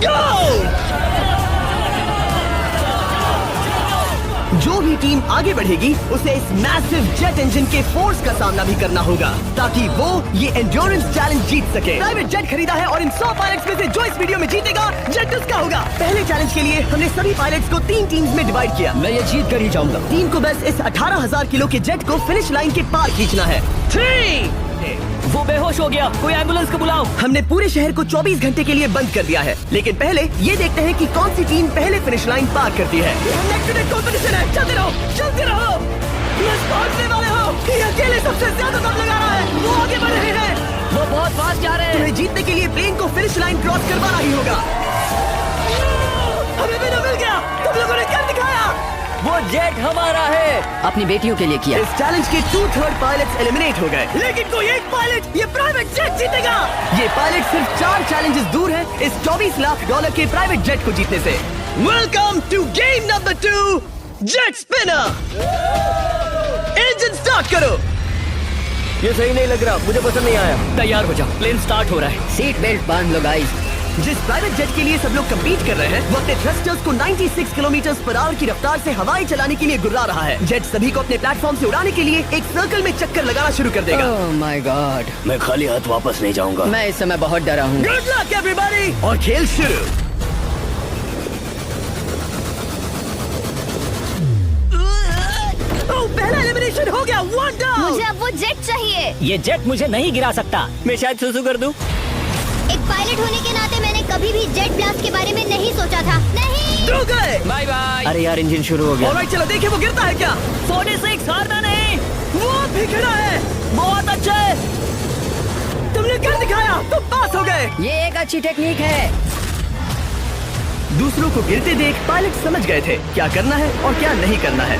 गो। जो भी टीम आगे बढ़ेगी उसे इस मैसिव जेट इंजन के फोर्स का सामना भी करना होगा ताकि वो ये एंड्योरेंस चैलेंज जीत सके। प्राइवेट जेट खरीदा है और इन 100 पायलट्स में से जो इस वीडियो में जीतेगा जेट उसका होगा। पहले चैलेंज के लिए हमने सभी पायलट्स को 3 टीम्स में डिवाइड किया। मैं ये जीत कर ही जाऊंगा। टीम को बस इस 18,000 किलो के जेट को फिनिश लाइन के पार खींचना है। 3 वो बेहोश हो गया, कोई एम्बुलेंस को बुलाओ। हमने पूरे शहर को 24 घंटे के लिए बंद कर दिया है, लेकिन पहले ये देखते हैं कि कौन सी टीम पहले फिनिश लाइन पार करती है। कंपटीशन है, चलते रहो, चलते रहो। पहुंचने वाले हो। ये अकेले सबसे ज्यादा दम लगा रहा है, वो आगे बढ़ रहे हैं। वो बहुत फास्ट जा रहे हैं। तुम्हें जीतने के लिए प्लेन को फिनिश लाइन क्रॉस करवाना ही होगा। हमें भी मिल गया, तुम लोगों ने क्या दिखाया? वो जेट हमारा है। अपनी बेटियों के लिए किया। इस चैलेंज के 2/3 पायलट्स एलिमिनेट हो गए, लेकिन कोई एक पायलट ये प्राइवेट जेट जीतेगा। ये पायलट सिर्फ 4 चैलेंजेस दूर है इस $24 लाख के प्राइवेट जेट को जीतने से। Welcome to game number 2, jet spinner. Engine start करो। ये सही नहीं लग रहा, मुझे पसंद नहीं आया। तैयार हो जाओ, प्लेन स्टार्ट हो रहा है। सीट बेल्ट बांध लो गाइस। जिस प्राइवेट जेट के लिए सब लोग कम्पीट कर रहे हैं वो अपने थ्रस्टर्स को 96 किलोमीटर/आवर की रफ्तार से हवाएं चलाने के लिए गुर्रा रहा है। जेट सभी को अपने प्लेटफॉर्म से उड़ाने के लिए एक सर्कल में चक्कर लगाना शुरू कर देगा। ओह माय गॉड, मैं खाली हाथ वापस नहीं जाऊंगा। मैं इस समय बहुत डरा हूँ। गुड लक एवरीबॉडी, और खेल शुरू। पहला एलिमिनेशन हो गया, 1 डाउन। मुझे अब वो जेट चाहिए। ये जेट मुझे नहीं गिरा सकता। मैं शायद सुसु कर दूं। एक पायलट होने के नाते मैंने कभी भी जेट ब्लास्ट के बारे में नहीं सोचा था। नहीं। दो गए। Bye bye. अरे यार इंजन शुरू हो गया। ऑलराइट, चलो देखें वो गिरता है क्या। 46 हारना नहीं। वो भी खड़ा है। बहुत अच्छे। तुमने क्या दिखाया, तुम पास हो गए। ये एक अच्छी टेक्निक है। दूसरों को गिरते देख पायलट समझ गए थे क्या करना है और क्या नहीं करना है।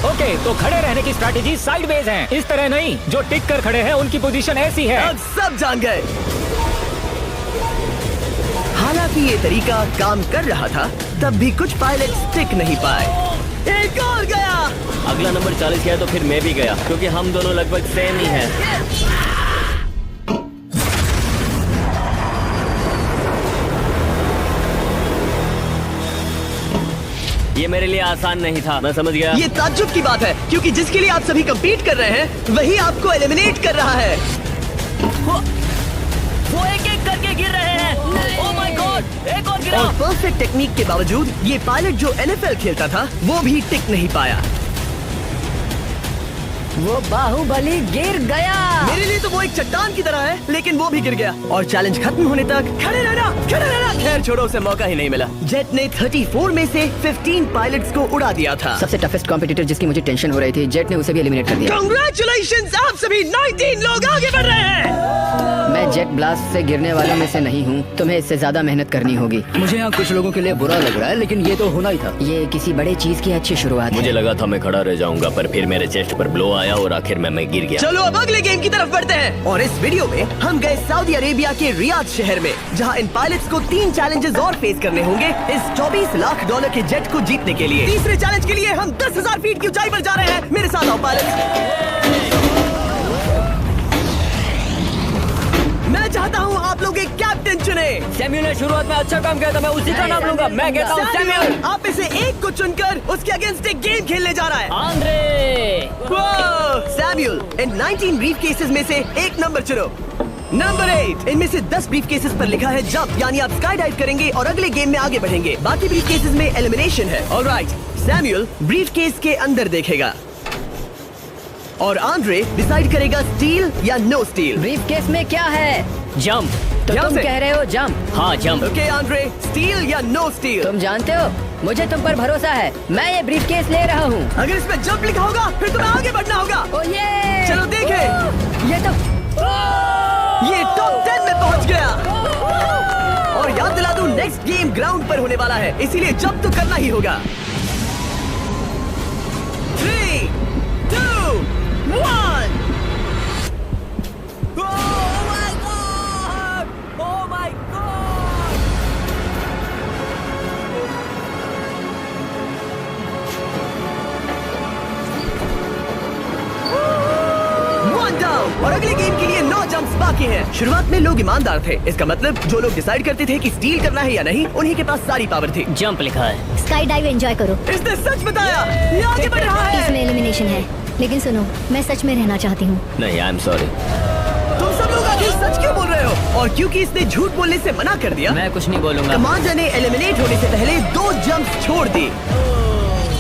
ओके, तो खड़े रहने की स्ट्रैटेजी साइडवेज है, इस तरह नहीं। जो टिक कर खड़े हैं उनकी पोजीशन ऐसी है। अब सब जान गए। हालांकि ये तरीका काम कर रहा था, तब भी कुछ पायलट टिक नहीं पाए। एक और गया। अगला नंबर 40 गया तो फिर मैं भी गया, क्योंकि हम दोनों लगभग सेम ही हैं। ये मेरे लिए आसान नहीं था, मैं समझ गया। ये ताज्जुब की बात है, क्योंकि जिसके लिए आप सभी कम्पीट कर रहे हैं वही आपको एलिमिनेट कर रहा है। वो एक एक करके गिर रहे हैं। ओह माय गॉड, एक और गिरा। और परफेक्ट टेक्निक के बावजूद ये पायलट जो NFL खेलता था वो भी टिक नहीं पाया। वो बाहुबली गिर गया। मेरे लिए तो वो एक चट्टान की तरह है, लेकिन वो भी गिर गया। और चैलेंज खत्म होने तक खड़े रहना, खड़े रहना। खैर छोड़ो, उसे मौका ही नहीं मिला। जेट ने 34 में से 15 पायलट्स को उड़ा दिया था। सबसे टफेस्ट कॉम्पिटिटर जिसकी मुझे टेंशन हो रही थी, जेट ने उसे भी एलिमिनेट कर दिया। कांग्रेचुलेशंस, आप सभी 19 लोग आगे बढ़ रहे हैं। मैं जेट ब्लास्ट से गिरने वालों में से नहीं हूँ। तुम्हें इससे ज्यादा मेहनत करनी होगी। मुझे यहाँ कुछ लोगों के लिए बुरा लग रहा है, लेकिन ये तो होना ही था। ये किसी बड़े चीज की अच्छी शुरुआत मुझे है। लगा था मैं खड़ा रह जाऊंगा, पर फिर मेरे चेस्ट पर ब्लो आया और आखिर में मैं गिर गया। चलो अब अगले गेम की तरफ बढ़ते हैं। और इस वीडियो में हम गए सऊदी अरेबिया के रियाद शहर में, जहां इन पायलट्स को 3 चैलेंजेस और फेस करने होंगे इस $24 लाख के जेट को जीतने के लिए। तीसरे चैलेंज के लिए हम 10,000 फीट की ऊंचाई पर जा रहे हैं। मेरे साथ आओ पायलट। मैं चाहता हूँ आप लोग एक कैप्टन चुने। सैम्यूल ने शुरुआत में अच्छा काम किया था, मैं उसी का नाम लूंगा। मैं कहता हूँ सैम्यूल। आप इसे एक को चुनकर उसके अगेंस्ट एक गेम खेलने जा रहा है। आंद्रे। सैम्यूल, इन 19 ब्रीफ केसेस में से एक नंबर चुनो। नंबर 8। इनमें से 10 ब्रीफ केसेस पर लिखा है जंप, यानी आप स्काई डाइव करेंगे और अगले गेम में आगे बढ़ेंगे। बाकी ब्रीफ केसेस में एलिमिनेशन है। ऑलराइट, सैम्यूल ब्रीफ केस के अंदर देखेगा और आंद्रे डिसाइड करेगा स्टील या नो स्टील। ब्रीफ केस में क्या है? जंप। तो यहाँ तुम से? कह रहे हो जंप? हाँ जंप। ओके आंद्रे, स्टील या नो स्टील? तुम जानते हो, मुझे तुम पर भरोसा है। मैं ये ब्रीफ केस ले रहा हूँ। अगर इसमें जंप लिखा होगा फिर तुम्हें आगे बढ़ना होगा। ओ ये चलो देखें। ये तो ये टॉप 10 में पहुंच गया। और याद दिला दूं, नेक्स्ट गेम ग्राउंड पर होने वाला है, इसीलिए जंप तो करना ही होगा। 3, 2, 1। और अगले गेम के लिए 9 जंप्स बाकी हैं। शुरुआत में लोग ईमानदार थे, इसका मतलब जो लोग डिसाइड करते थे कि स्टील करना है या नहीं, उन्हीं के पास सारी पावर थी। जंप लिखा है। स्काई डाइव एंजॉय करो। इसने सच बताया, ये आगे बढ़ रहा है। इसमें एलिमिनेशन है, लेकिन सुनो, मैं सच में रहना चाहती हूँ। नहीं, आई एम सॉरी। तुम सब लोग आखिर सच क्यों बोल रहे हो? और क्योंकि इसने झूठ बोलने से मना कर दिया, मैं कुछ नहीं बोलूंगा। कमांडर ने एलिमिनेट होने से पहले 2 जंप छोड़ दी।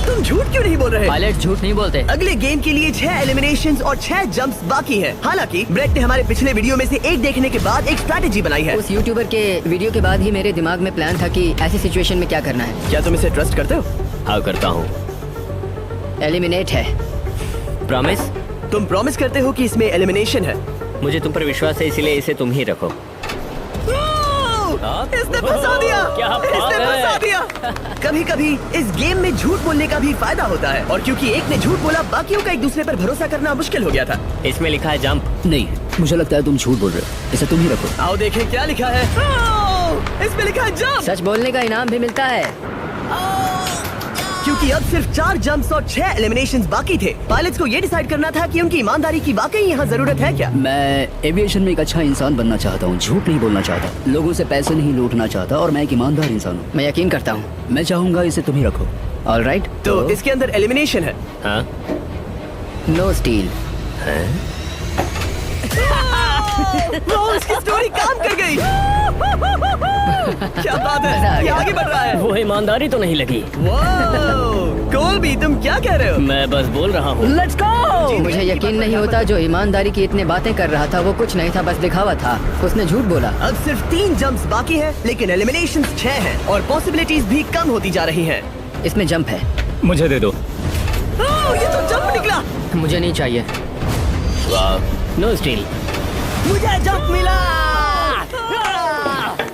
तुम झूठ क्यों नहीं बोल रहे? पायलट झूठ नहीं बोलते। अगले गेम के लिए 6 एलिमिनेशंस और 6 जंप्स बाकी हैं। हालांकि ब्रेट ने हमारे पिछले वीडियो में से एक देखने के बाद एक स्ट्रैटेजी बनाई है। उस यूट्यूबर के वीडियो के बाद ही मेरे दिमाग में प्लान था कि ऐसी सिचुएशन में क्या करना है। क्या तुम इसे ट्रस्ट करते हो? हाँ, करता हूँ। एलिमिनेट है। प्रॉमिस? तुम प्रॉमिस करते हो कि इसमें एलिमिनेशन है? मुझे तुम पर विश्वास है, इसीलिए इसे तुम ही रखो। इसने फंसा दिया। क्या बात इसने है? फंसा दिया। कभी कभी इस गेम में झूठ बोलने का भी फायदा होता है, और क्योंकि एक ने झूठ बोला, बाकियों का एक दूसरे पर भरोसा करना मुश्किल हो गया था। इसमें लिखा है जंप। नहीं, मुझे लगता है तुम झूठ बोल रहे हो। इसे तुम ही रखो। आओ देखें क्या लिखा है। इसमें लिखा है जंप। सच बोलने का इनाम भी मिलता है। क्योंकि अब सिर्फ 4 जंप्स और 6 एलिमिनेशंस बाकी थे, पायलट्स को ये डिसाइड करना था कि उनकी ईमानदारी की वाकई यहाँ जरूरत है क्या। मैं एविएशन में एक अच्छा इंसान बनना चाहता हूँ, झूठ नहीं बोलना चाहता, लोगों से पैसे नहीं लूटना चाहता, और मैं एक ईमानदार इंसान हूँ। मैं यकीन करता हूँ। मैं चाहूंगा इसे तुम ही रखो। All right. तो इसके अंदर एलिमिनेशन है। हाँ, नो स्टील। इसकी स्टोरी काम कर गई। क्या बात है, ये आगे बढ़ रहा है। वो ईमानदारी तो नहीं लगी। कोलबी, तुम क्या कह रहे हो? मैं बस बोल रहा हूँ। Let's go. मुझे यकीन नहीं होता जो ईमानदारी की इतने बातें कर रहा था वो कुछ नहीं था, बस दिखावा था। उसने झूठ बोला। अब सिर्फ 3 जंप्स बाकी हैं, लेकिन एलिमिनेशंस 6 हैं और पॉसिबिलिटीज भी कम होती जा रही हैं। इसमें जंप है। मुझे दे दो। ये तो जंप निकला। मुझे नहीं चाहिए। No steel. मुझे जंप मिला।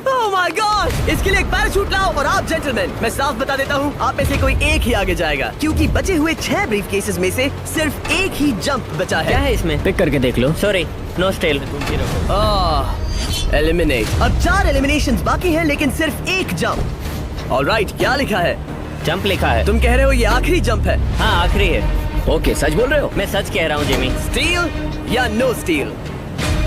ओह माय गॉड! इसके लिए एक पैराशूट लाओ। और आप जेंटलमैन, मैं साफ बता देता हूँ, आप में से कोई एक ही आगे जाएगा, क्योंकि बचे हुए 6 ब्रीफ केसेस में से सिर्फ एक ही जंप बचा क्या है। है इसमें? पिक करके देख लो। Sorry, no steel. तुम ही रखो। एलिमिनेट। अब 4 एलिमिनेशंस बाकी हैं, लेकिन सिर्फ एक जंप। ऑलराइट, क्या लिखा है? जंप लिखा है। तुम कह रहे हो ये आखिरी जंप है? हाँ, आखिरी है। ओके, सच बोल रहे हो? मैं सच कह रहा हूँ जिमी। स्टील या no steal?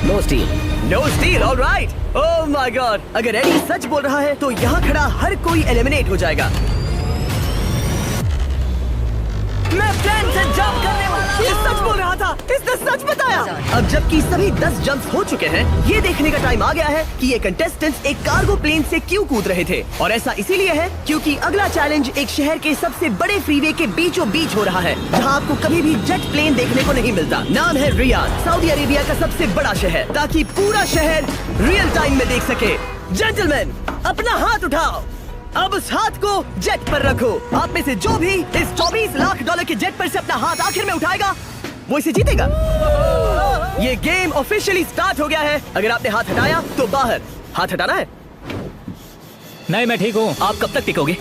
No steal. No steal, alright. Oh my God! अगर एडी सच बोल रहा है तो यहाँ खड़ा हर कोई एलिमिनेट हो जाएगा। मैं प्लेन से जंप करने वाला। ये सच बोल रहा था, इसने सच बताया। अब जबकि सभी 10 जंप्स हो चुके हैं, ये देखने का टाइम आ गया है कि ये कंटेस्टेंट्स एक कार्गो प्लेन से क्यों कूद रहे थे। और ऐसा इसीलिए है क्योंकि अगला चैलेंज एक शहर के सबसे बड़े फ्रीवे के बीचों बीच हो रहा है, जहां आपको कभी भी जेट प्लेन देखने को नहीं मिलता। नाम है रियाद, सऊदी अरेबिया का सबसे बड़ा शहर, ताकि पूरा शहर रियल टाइम में देख सके। जेंटलमैन, अपना हाथ उठाओ। अब उस हाथ को जेट पर रखो। आप में से जो भी इस 24 लाख डॉलर के जेट पर से अपना हाथ आखिर में उठाएगा, वो इसे जीतेगा। ये गेम ऑफिशियली स्टार्ट हो गया है। अगर आपने हाथ हटाया तो बाहर। हाथ हटाना है। नहीं, मैं ठीक हूँ। आप कब तक टिकोगे?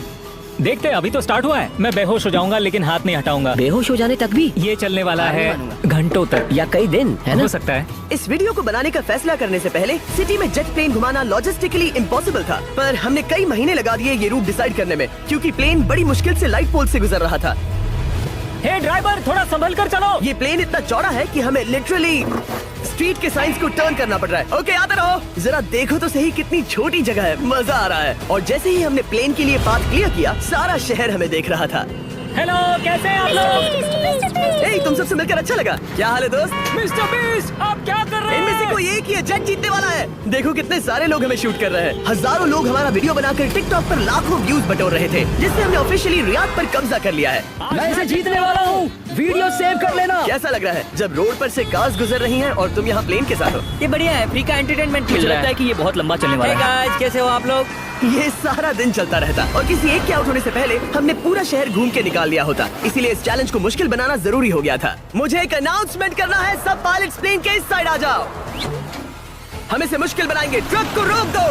देखते हैं, अभी तो स्टार्ट हुआ है। मैं बेहोश हो जाऊंगा लेकिन हाथ नहीं हटाऊंगा। बेहोश हो जाने तक भी? ये चलने वाला हार नहीं है मानूंगा। घंटों तक या कई दिन। है ना? हो सकता है। इस वीडियो को बनाने का फैसला करने से पहले सिटी में जेट प्लेन घुमाना लॉजिस्टिकली इम्पॉसिबल था, पर हमने कई महीने लगा दिए ये रूट डिसाइड करने में, क्योंकि प्लेन बड़ी मुश्किल से लाइट पोल से गुजर रहा था। हे ड्राइवर, थोड़ा संभल कर चलो। ये प्लेन इतना चौड़ा है कि हमें लिटरली स्ट्रीट के साइंस को टर्न करना पड़ रहा है। ओके, आते रहो। जरा देखो तो सही कितनी छोटी जगह है, मजा आ रहा है। और जैसे ही हमने प्लेन के लिए पाथ क्लियर किया, सारा शहर हमें देख रहा था। हेलो, कैसे हैं आप लोग? ए, तुम सबसे मिलकर अच्छा लगा। क्या हाल है दोस्त? मिस्टर बीस्ट, आप क्या कर रहे हैं? इनमें से कोई एक ही है जेट जीतने वाला है। देखो कितने सारे लोग हमें शूट कर रहे हैं। हजारों लोग हमारा वीडियो बनाकर टिकटॉक पर लाखों व्यूज बटोर रहे थे, जिससे हमने ऑफिशियली रियाद पर कब्जा कर लिया है। मैं इसे जीतने वाला हूँ। वीडियो सेव कर लेना। कैसा लग रहा है जब रोड पर से कार्स गुजर रही हैं और तुम यहाँ प्लेन के साथ हो? ये बढ़िया है, फ्री का एंटरटेनमेंट मिल रहा है कि ये बहुत लंबा चलने वाला है। गाइस, कैसे हो आप लोग? ये सारा दिन चलता रहता और किसी एक के आउट होने से पहले हमने पूरा शहर घूम के निकाल लिया होता, इसीलिए इस चैलेंज को मुश्किल बनाना जरूरी हो गया था। मुझे एक अनाउंसमेंट करना है, सब पायलट्स प्लेन के इस साइड आ जाओ। हम इसे मुश्किल बनाएंगे, ट्रक को रोक दो।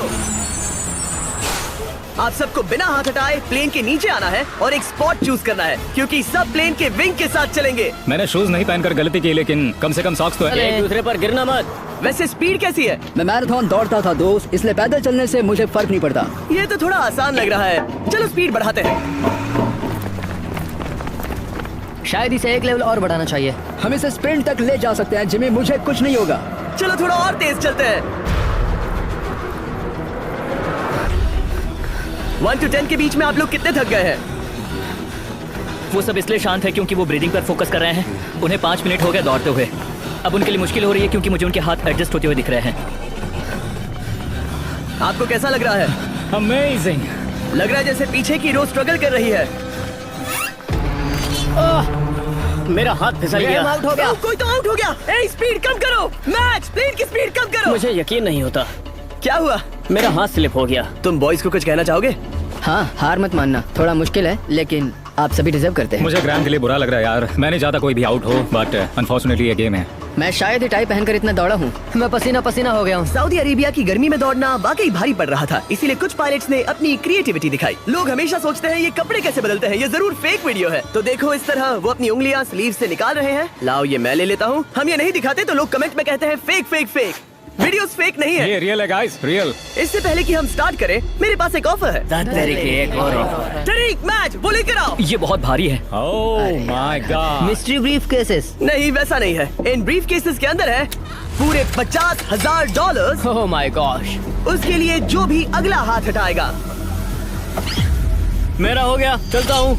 आप सबको बिना हाथ हटाए प्लेन के नीचे आना है और एक स्पॉट चूज करना है, क्योंकि सब प्लेन के विंग के साथ चलेंगे। मैंने शूज नहीं पहनकर गलती की, लेकिन कम से कम सॉक्स तो है। एक दूसरे पर गिरना मत। वैसे स्पीड कैसी है? मैं मैराथन दौड़ता था दोस्त, इसलिए पैदल चलने से मुझे फर्क नहीं पड़ता। ये तो थोड़ा आसान लग रहा है। चलो स्पीड बढ़ाते हैं। शायद इसे एक लेवल और बढ़ाना चाहिए। हम इसे स्प्रिंट तक ले जा सकते हैं जिमी, मुझे कुछ नहीं होगा। चलो थोड़ा और तेज चलते हैं। 1 to 10 के बीच में आप लोग कितने थक गए हैं? वो सब इसलिए शांत है क्योंकि वो ब्रीदिंग पर फोकस कर रहे हैं। उन्हें 5 मिनट हो गए दौड़ते हुए। अब उनके लिए मुश्किल हो रही है क्योंकि मुझे उनके हाथ एडजस्ट होते हुए दिख रहे हैं। आपको कैसा लग रहा है? अमेजिंग। लग रहा है जैसे पीछे की रो स्ट्रगल कर रही है। मेरा हाथ फिसल गया। आउट हो गया। कोई तो आउट हो गया। ए, स्पीड कम करो। मैक्स, प्लेन की स्पीड कम करो। मुझे यकीन नहीं होता, क्या हुआ? मेरा हाथ स्लिप हो गया। तुम बॉयज को कुछ कहना चाहोगे? हाँ, हार मत मानना। थोड़ा मुश्किल है लेकिन आप सभी डिजर्व करते हैं। मुझे ग्रैंड के लिए बुरा लग रहा है यार। मैं नहीं चाहता कोई भी आउट हो, बट अनफॉर्चुनेटली ये गेम है। मैं शायद ही टाई पहनकर इतना दौड़ा हूँ। मैं पसीना पसीना हो गया हूँ। सऊदी अरेबिया की गर्मी में दौड़ना वाकई भारी पड़ रहा था, इसीलिए कुछ पायलट्स ने अपनी क्रिएटिविटी दिखाई। लोग हमेशा सोचते हैं ये कपड़े कैसे बदलते हैं, ये जरूर फेक वीडियो है। तो देखो इस तरह वो अपनी उंगलियां स्लीव से निकाल रहे हैं। लाओ ये मैं ले लेता हूँ। हम ये नहीं दिखाते तो लोग कमेंट में कहते हैं fake fake fake. Videos fake नहीं है। ये रियल है गाइस, रियल। इससे पहले कि हम स्टार्ट करें, मेरे पास एक ऑफर है। तरीक मैच वो लेकर आओ। ये बहुत भारी है। ओह my God. Mystery brief cases. नहीं वैसा नहीं है। इन ब्रीफ केसेस के अंदर है पूरे $50,000। ओह माय गॉश, उसके लिए जो भी अगला हाथ हटाएगा। मेरा हो गया, चलता हूँ।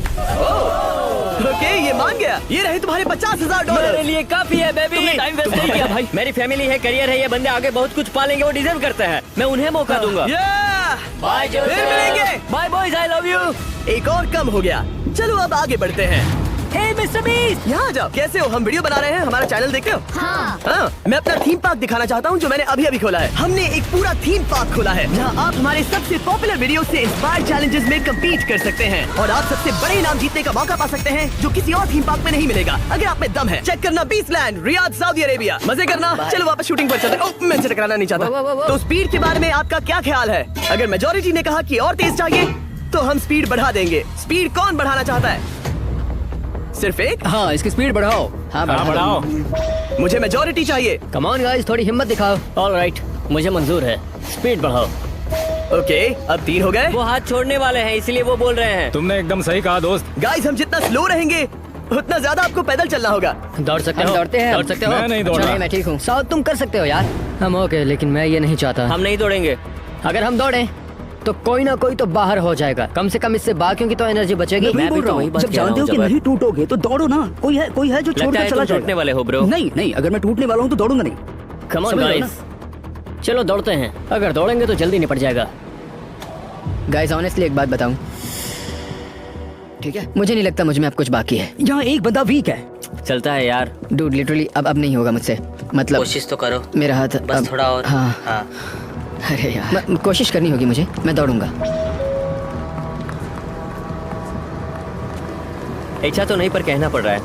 ओके, ये मान गया। ये रहे तुम्हारे $50,000। मेरे लिए काफी है बेबी। तुमने टाइम वेस्ट नहीं किया भाई। मेरी फैमिली है, करियर है, ये बंदे आगे बहुत कुछ पालेंगे, वो डिजर्व करते हैं। मैं उन्हें मौका दूंगा। बाय फिर मिलेंगे। Bye boys, I love you. एक और कम हो गया। चलो अब आगे बढ़ते हैं। हे मिस्टर बीस्ट, यहाँ जाओ। कैसे हो? हम वीडियो बना रहे हैं, हमारा चैनल देखते हो? हाँ, मैं अपना थीम पार्क दिखाना चाहता हूँ जो मैंने अभी अभी खोला है। हमने एक पूरा थीम पार्क खोला है जहाँ आप हमारे सबसे पॉपुलर वीडियो से इंस्पायर्ड चैलेंजेस में कम्पीट कर सकते हैं और आप सबसे बड़े इनाम जीतने का मौका पा सकते हैं जो किसी और थीम पार्क में नहीं मिलेगा। अगर आप में दम है, चेक करना बीचलैंड, रियाद, सऊदी अरेबिया। मजे करना। चलो वापस शूटिंग पर चलते हैं। ओह, मैं टकराना नहीं चाहता। तो स्पीड के बारे में आपका क्या ख्याल है? अगर मेजोरिटी ने कहा कि और तेज चाहिए तो हम स्पीड बढ़ा देंगे। स्पीड कौन बढ़ाना चाहता है? सिर्फ एक? हाँ, इसकी स्पीड बढ़ाओ। हाँ, बढ़ाओ। मुझे मेजोरिटी चाहिए। कम ऑन गाइस, थोड़ी हिम्मत दिखाओ। ऑलराइट, मुझे मंजूर है। स्पीड बढ़ाओ। ओके, अब 3 हो गए। वो हाथ छोड़ने वाले हैं, इसीलिए वो बोल रहे हैं। तुमने एकदम सही कहा दोस्त। गाइस, हम जितना स्लो रहेंगे उतना ज्यादा आपको पैदल चलना होगा। दौड़ सकते हम हो? दौड़ते हैं। दौड़ सकते हो? मैं नहीं दौड़ अच्छा, रहा। नहीं, मैं ठीक हूँ। साउथ तुम कर सकते हो यार। हम ओके, लेकिन मैं ये नहीं चाहता। हम नहीं दौड़ेंगे। अगर हम दौड़े तो कोई ना कोई तो बाहर हो जाएगा। कम से कम इससे बाकियों की तो एनर्जी बचेगी। मैं भी तो वही बात जब कह रहा जानते हो हूँ, कि जबर। नहीं टूटोगे तो दौड़ो ना। कोई है जो लगता छोड़कर है चला तुम टूटने जाएगा। वाले हो ब्रो। नहीं, अगर मैं टूटने वाला हूँ तो दौड़ूंगा नहीं। कम ऑन समझ रहे हो गाइस, चलो दौड़ते हैं। अगर दौड़ेंगे तो जल्दी निपट जाएगा। गाइस, ऑनेस्टली एक बात बताऊं, ठीक है? मुझे नहीं लगता मुझ में अब कुछ बाकी है। यहाँ एक बंदा वीक है। चलता है यार, डूड, लिटरली अब नहीं होगा मुझसे। मतलब कोशिश तो करो। मेरा हाथ बस अब- थोड़ा और। हाँ, हाँ। अरे यार, कोशिश करनी होगी मुझे। मैं दौड़ूंगा। इच्छा तो नहीं पर कहना पड़ रहा है।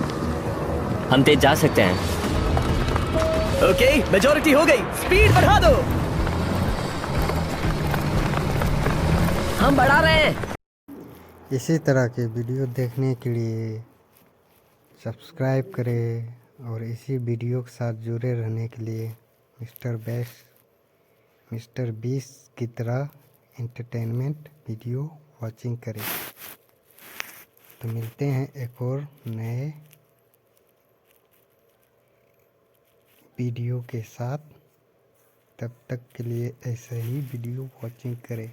हम तेज जा सकते हैं। ओके, मेजोरिटी हो गई। स्पीड बढ़ा दो। हम बढ़ा रहे हैं। इसी तरह के वीडियो देखने के लिए सब्सक्राइब करें और इसी वीडियो के साथ जुड़े रहने के लिए मिस्टर बीस की तरह एंटरटेनमेंट वीडियो वॉचिंग करें। तो मिलते हैं एक और नए वीडियो के साथ। तब तक के लिए ऐसे ही वीडियो वॉचिंग करें।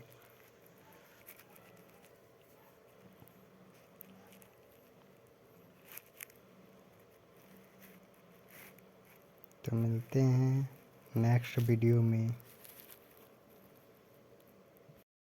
तो मिलते हैं नेक्स्ट वीडियो में।